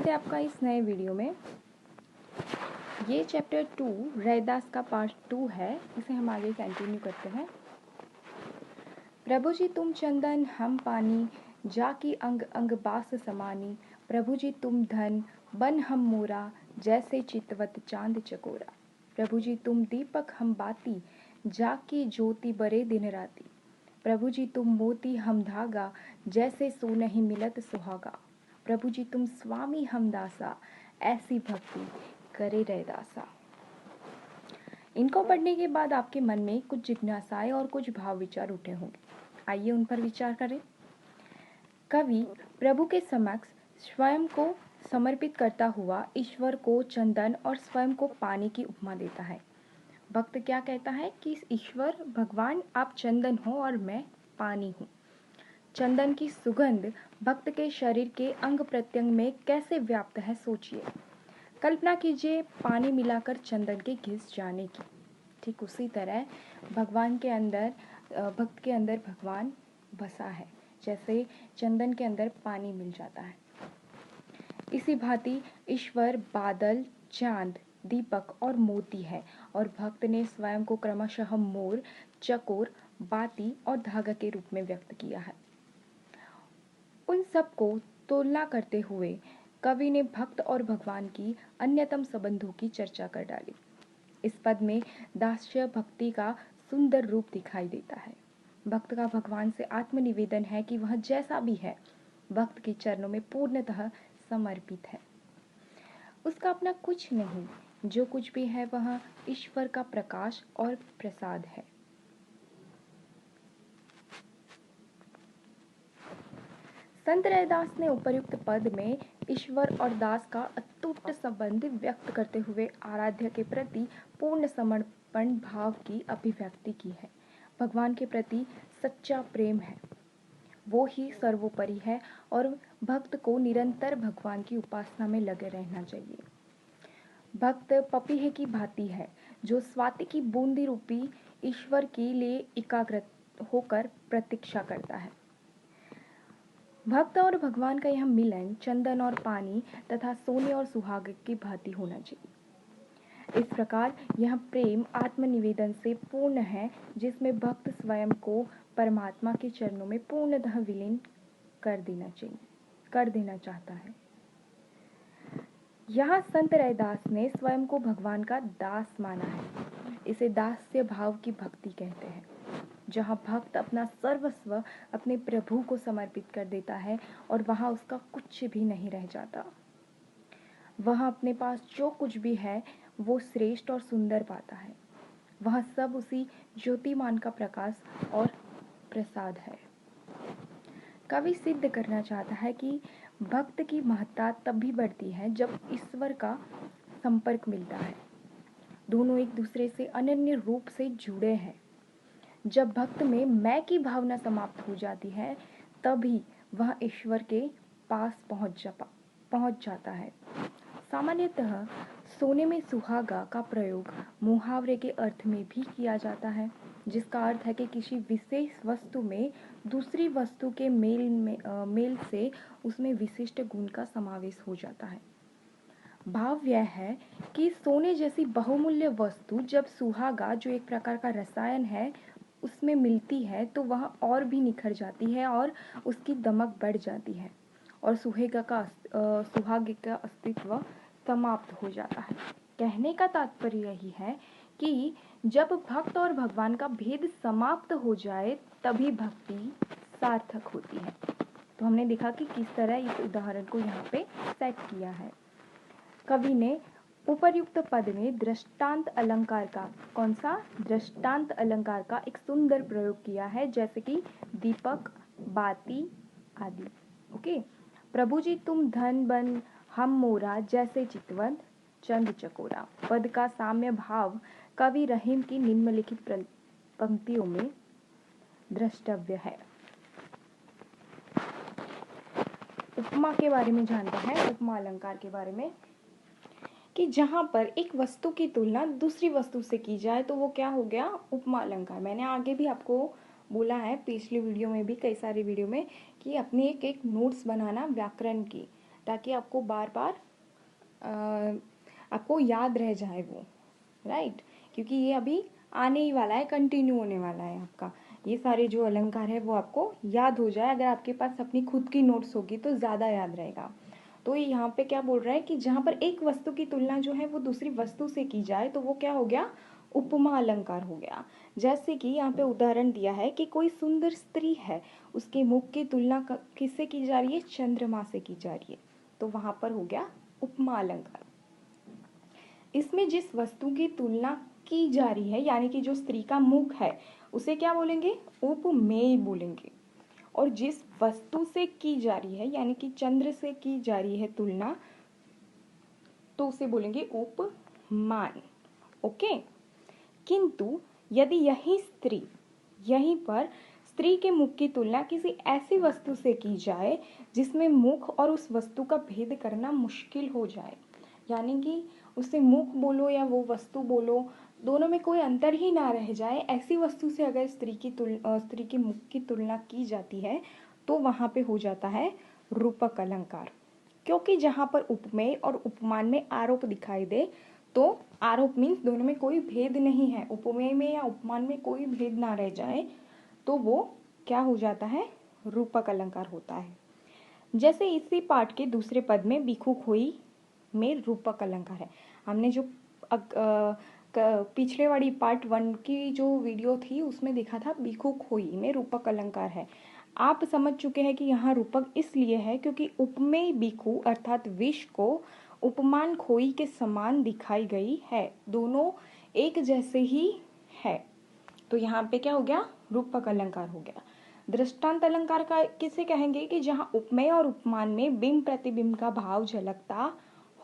स्वागत है आपका इस नए वीडियो में। ये चैप्टर 2 रैदास का पार्ट 2 है। इसे हम आगे कंटिन्यू करते हैं। प्रभु जी तुम चंदन हम पानी, जाकी अंग अंग बास समानी। प्रभु जी तुम धन बन हम मोरा, जैसे चितवत चांद चकोरा। प्रभु जी तुम दीपक हम बाती, जाकी ज्योति बरे दिन राती। प्रभु जी तुम मोती हम धागा, जैसे सोनहि मिलत सुहागा। प्रभु जी तुम स्वामी हम दासा, ऐसी भक्ति करे रैदासा। इनको पढ़ने के बाद आपके मन में कुछ जिज्ञासाएं और कुछ भाव विचार उठे होंगे। आइए उन पर विचार करें। कवि प्रभु के समक्ष स्वयं को समर्पित करता हुआ ईश्वर को चंदन और स्वयं को पानी की उपमा देता है। भक्त क्या कहता है कि ईश्वर भगवान आप चंदन हो और मैं पानी हूँ। चंदन की सुगंध भक्त के शरीर के अंग प्रत्यंग में कैसे व्याप्त है, सोचिए। कल्पना कीजिए पानी मिलाकर चंदन के घिस जाने की। ठीक उसी तरह भगवान के अंदर, भक्त के अंदर भगवान बसा है, जैसे चंदन के अंदर पानी मिल जाता है। इसी भांति ईश्वर बादल, चांद, दीपक और मोती है और भक्त ने स्वयं को क्रमशः मोर, चकोर, बाती और धागा के रूप में व्यक्त किया है। उन सबको तुलना करते हुए कवि ने भक्त और भगवान की अन्यतम संबंधों की चर्चा कर डाली। इस पद में दास्य भक्ति का सुंदर रूप दिखाई देता है। भक्त का भगवान से आत्मनिवेदन है कि वह जैसा भी है भक्त के चरणों में पूर्णतः समर्पित है। उसका अपना कुछ नहीं, जो कुछ भी है वह ईश्वर का प्रकाश और प्रसाद है। संत रैदास ने उपर्युक्त पद में ईश्वर और दास का अटूट संबंध व्यक्त करते हुए आराध्य के प्रति पूर्ण समर्पण भाव की अभिव्यक्ति की है। भगवान के प्रति सच्चा प्रेम है, वो ही सर्वोपरि है और भक्त को निरंतर भगवान की उपासना में लगे रहना चाहिए। भक्त पपीहे की भांति है, जो स्वाति की बूंदी रूपी ईश्वर के लिए एकाग्र होकर प्रतीक्षा करता है। भक्त और भगवान का यह मिलन चंदन और पानी तथा सोने और सुहागे की भांति होना चाहिए। इस प्रकार यह प्रेम आत्मनिवेदन से पूर्ण है, जिसमें भक्त स्वयं को परमात्मा के चरणों में पूर्णतः विलीन कर देना चाहता है। यहाँ संत रैदास ने स्वयं को भगवान का दास माना है। इसे दास्य भाव की भक्ति कहते हैं, जहाँ भक्त अपना सर्वस्व अपने प्रभु को समर्पित कर देता है और वहाँ उसका कुछ भी नहीं रह जाता। वह अपने पास जो कुछ भी है वो श्रेष्ठ और सुंदर पाता है। वह सब उसी ज्योतिमान का प्रकाश और प्रसाद है। कवि सिद्ध करना चाहता है कि भक्त की महत्ता तभी बढ़ती है जब ईश्वर का संपर्क मिलता है। दोनों एक दूसरे से अनन्य रूप से जुड़े हैं। जब भक्त में मैं की भावना समाप्त हो जाती है, तभी वह ईश्वर के पास पहुंच जाता है। सामान्यतः सोने में सुहागा का प्रयोग मुहावरे के अर्थ में भी किया जाता है, जिसका अर्थ है कि किसी विशेष वस्तु में दूसरी वस्तु के मेल से उसमें विशिष्ट गुण का समावेश हो जाता है। भाव यह है कि सोने जैसी बहुमूल्य वस्तु जब सुहागा, जो एक प्रकार का रसायन है, उसमें मिलती है तो वह और भी निखर जाती है और उसकी दमक बढ़ जाती है और सुहागे का अस्तित्व समाप्त हो जाता है। कहने का तात्पर्य यही है कि जब भक्त और भगवान का भेद समाप्त हो जाए तभी भक्ति सार्थक होती है। तो हमने देखा कि किस तरह इस उदाहरण को यहाँ पे सेट किया है। कवि ने उपर्युक्त पद में दृष्टांत अलंकार का, कौन सा दृष्टांत अलंकार का एक सुंदर प्रयोग किया है, जैसे कि दीपक, बाती आदि। ओके। प्रभु जी तुम धन बन हम मोरा, जैसे चितवत चंद चकोरा। पद का साम्य भाव कवि रहीम की निम्नलिखित पंक्तियों में द्रष्टव्य है। उपमा के बारे में जानते हैं, उपमा अलंकार के बारे में, कि जहाँ पर एक वस्तु की तुलना दूसरी वस्तु से की जाए तो वो क्या हो गया, उपमा अलंकार। मैंने आगे भी आपको बोला है, पिछली वीडियो में भी, कई सारी वीडियो में, कि अपनी एक नोट्स बनाना व्याकरण की, ताकि आपको बार बार आपको याद रह जाए वो, राइट। क्योंकि ये अभी आने ही वाला है, कंटिन्यू होने वाला है आपका। ये सारे जो अलंकार है वो आपको याद हो जाए। अगर आपके पास अपनी खुद की नोट्स होगी तो ज़्यादा याद रहेगा। तो यहाँ पे क्या बोल रहा है कि जहाँ पर एक वस्तु की तुलना जो है वो दूसरी वस्तु से की जाए तो वो क्या हो गया, उपमा अलंकार हो गया। जैसे कि यहाँ पे उदाहरण दिया है कि कोई सुंदर स्त्री है, उसके मुख की तुलना किससे की जा रही है, चंद्रमा से की जा रही है, तो वहाँ पर हो गया उपमा अलंकार। इसमें जिस वस्तु की तुलना की जा रही है यानी कि जो स्त्री का मुख है उसे क्या बोलेंगे, उपमेय बोलेंगे। और जिस वस्तु से की जा रही है यानी कि चंद्र से की जा रही है तुलना, तो उसे बोलेंगे उपमान। ओके। किंतु यदि यहीं पर स्त्री के मुख की तुलना किसी ऐसी वस्तु से की जाए जिसमें मुख और उस वस्तु का भेद करना मुश्किल हो जाए, यानी कि उसे मुख बोलो या वो वस्तु बोलो, दोनों में कोई अंतर ही ना रह जाए, ऐसी वस्तु से अगर स्त्री के मुख की तुलना की जाती है तो वहाँ पे हो जाता है रूपक अलंकार। क्योंकि जहाँ पर उपमेय और उपमान में आरोप दिखाई दे, तो आरोप मीन्स दोनों में कोई भेद नहीं है, उपमेय में या उपमान में कोई भेद ना रह जाए, तो वो क्या हो जाता है, रूपक अलंकार होता है। जैसे इसी पाठ के दूसरे पद में भिखु खोई में रूपक अलंकार है। हमने जो पिछले वाली पार्ट 1 की जो वीडियो थी उसमें देखा था भिखु खोई में रूपक अलंकार है। आप समझ चुके हैं कि यहाँ रूपक इसलिए है क्योंकि उपमेय भिखु अर्थात विष को उपमान खोई के समान दिखाई गई है, दोनों एक जैसे ही है, तो यहाँ पे क्या हो गया, रूपक अलंकार हो गया। दृष्टांत अलंकार का किसे कहेंगे कि जहाँ उपमेय और उपमान में बिंब प्रतिबिंब का भाव झलकता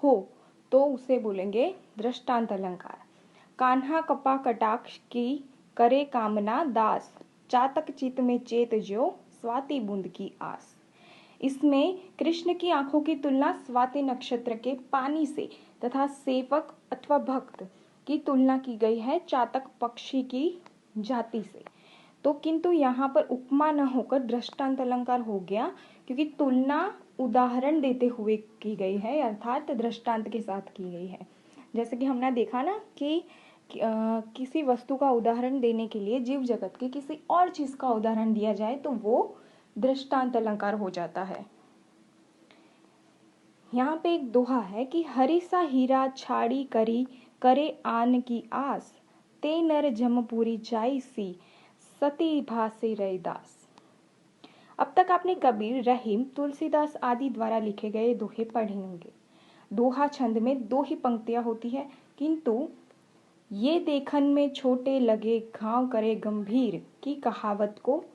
हो तो उसे बोलेंगे दृष्टांत अलंकार। कान्हा कपा कटाक्ष की करे कामना दास, चातक चित में चेत ज्यो स्वाति बूंद की आस। इसमें कृष्ण की आंखों की तुलना स्वाति नक्षत्र के पानी से तथा सेवक अथवा भक्त की तुलना की गई है चातक पक्षी की जाति से। तो किंतु यहाँ पर उपमा न होकर दृष्टांत अलंकार हो गया क्योंकि तुलना उदाहरण देते हुए की गई है, अर्थात दृष्टांत के साथ की गई है। जैसे कि हमने देखा ना कि किसी वस्तु का उदाहरण देने के लिए जीव जगत के किसी और चीज का उदाहरण दिया जाए तो वो दृष्टांत अलंकार हो जाता है। यहाँ पे एक दोहा है कि हरि सा हीरा छाड़ी करी करे आन की आस, ते नर जमपुरी जाई सी सती भासे रैदास। अब तक आपने कबीर, रहीम, तुलसीदास आदि द्वारा लिखे गए दोहे पढ़े होंगे। दोहा छंद में 2 ही पंक्तियां होती है, किंतु ये देखन में छोटे लगे घाव करे गंभीर की कहावत को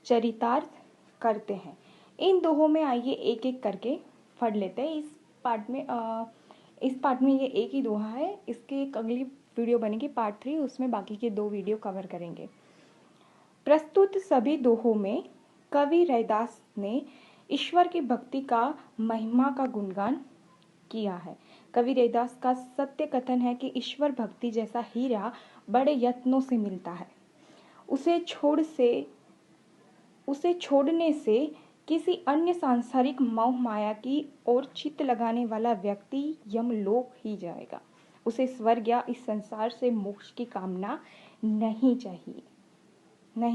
चरितार्थ करते हैं। इन दोहों में आइए एक एक करके पढ़ लेते हैं। इस पार्ट में ये एक ही दोहा है, इसके एक अगली वीडियो बनेगी पार्ट 3, उसमें बाकी के 2 वीडियो कवर करेंगे। प्रस्तुत सभी दोहों में कवि रैदास ने ईश्वर की भक्ति का महिमा का गुणगान किया है। कवि रैदास का सत्य कथन है कि ईश्वर भक्ति जैसा हीरा बड़े यत्नों से मिलता है, उसे छोड़ने से किसी अन्य सांसारिक मोह माया की ओर चित्त लगाने वाला व्यक्ति यमलोक ही जाएगा। उसे स्वर्ग या इस संसार से मोक्ष की कामना नहीं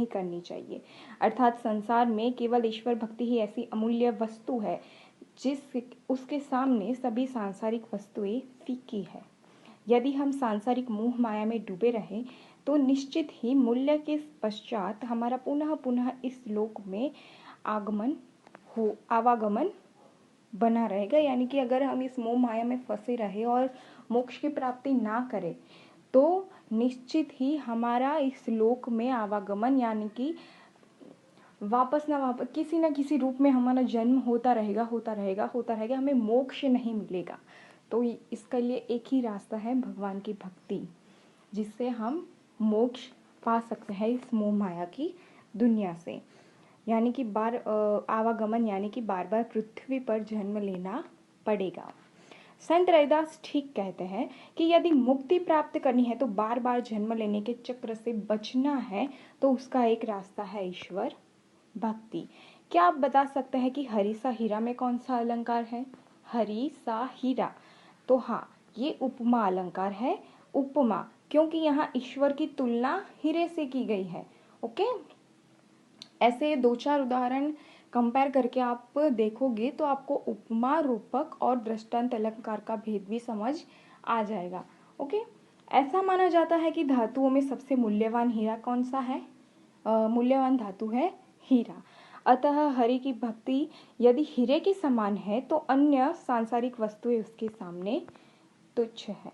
करनी चाहिए। अर्थात संसार में केवल ईश्वर भक्ति ही ऐसी अमूल्य वस्तु है उसके सामने सभी सांसारिक वस्तुएं फीकी है। यदि हम सांसारिक मोह माया में डूबे रहें तो निश्चित ही मूल्य के पश्चात हमारा पुनः इस लोक में आवागमन बना रहेगा। यानी कि अगर हम इस मोह माया में फंसे रहे और मोक्ष की प्राप्ति ना करें तो निश्चित ही हमारा इस लोक में आवागमन यानी कि वापस किसी न किसी रूप में हमारा जन्म होता रहेगा, हमें मोक्ष नहीं मिलेगा। तो इसके लिए एक ही रास्ता है, भगवान की भक्ति, जिससे हम मोक्ष पा सकते हैं इस मोह माया की दुनिया से। यानी कि आवागमन यानी कि बार बार पृथ्वी पर जन्म लेना पड़ेगा। संत रैदास ठीक कहते हैं कि यदि मुक्ति प्राप्त करनी है तो बार बार जन्म लेने के चक्र से बचना है तो उसका एक रास्ता है ईश्वर भक्ति। क्या आप बता सकते हैं कि हरि सा हीरा में कौन सा अलंकार है? हरि सा हीरा। तो हाँ, ये उपमा अलंकार है। उपमा क्योंकि यहाँ ईश्वर की तुलना हीरे से की गई है। ओके, ऐसे 2-4 उदाहरण कंपेयर करके आप देखोगे तो आपको उपमा, रूपक और दृष्टांत अलंकार का भेद भी समझ आ जाएगा। ओके, ऐसा माना जाता है कि धातुओं में सबसे मूल्यवान हीरा कौन सा है? मूल्यवान धातु है हीरा। अतः हरि की भक्ति यदि हीरे के समान है तो अन्य सांसारिक वस्तुएं उसके सामने तुच्छ है।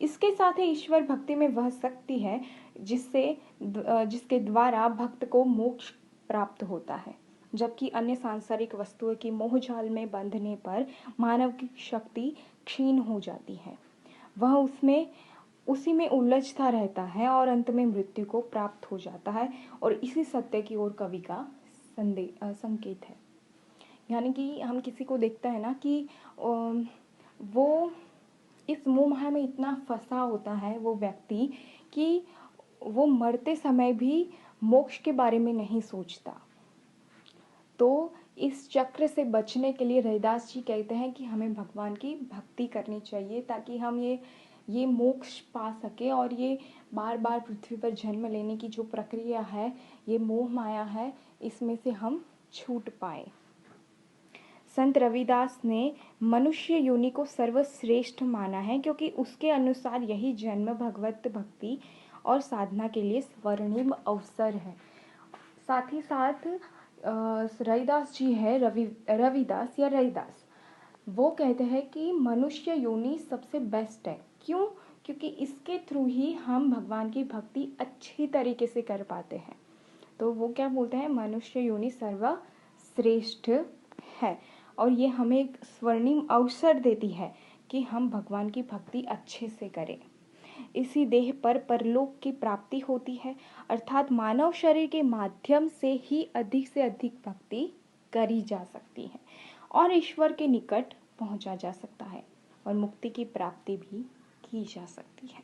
इसके साथ ही ईश्वर भक्ति में वह शक्ति है जिसके द्वारा भक्त को मोक्ष प्राप्त होता है, जबकि अन्य सांसारिक वस्तुओं की मोहजाल में बंधने पर मानव की शक्ति क्षीण हो जाती है। वह उसी में उलझता रहता है और अंत में मृत्यु को प्राप्त हो जाता है। और इसी सत्य की ओर कवि का संकेत है। यानी कि हम किसी को देखते हैं ना कि वो इस मोह माया में इतना फंसा होता है वो व्यक्ति कि वो मरते समय भी मोक्ष के बारे में नहीं सोचता। तो इस चक्र से बचने के लिए रविदास जी कहते हैं कि हमें भगवान की भक्ति करनी चाहिए ताकि हम ये मोक्ष पा सके और ये बार बार पृथ्वी पर जन्म लेने की जो प्रक्रिया है, ये मोह माया है, इसमें से हम छूट पाए। संत रविदास ने मनुष्य योनि को सर्वश्रेष्ठ माना है क्योंकि उसके अनुसार यही जन्म भगवत भक्ति और साधना के लिए स्वर्णिम अवसर है। साथ ही साथ रविदास जी है, रविदास या रविदास, वो कहते हैं कि मनुष्य योनि सबसे बेस्ट है। क्यों? क्योंकि इसके थ्रू ही हम भगवान की भक्ति अच्छी तरीके से कर पाते हैं। तो वो क्या बोलते हैं? मनुष्य योनि सर्वश्रेष्ठ है और ये हमें एक स्वर्णिम अवसर देती है कि हम भगवान की भक्ति अच्छे से करें। इसी देह पर परलोक की प्राप्ति होती है, अर्थात मानव शरीर के माध्यम से ही अधिक से अधिक भक्ति करी जा सकती है और ईश्वर के निकट पहुंचा जा सकता है और मुक्ति की प्राप्ति भी की जा सकती है।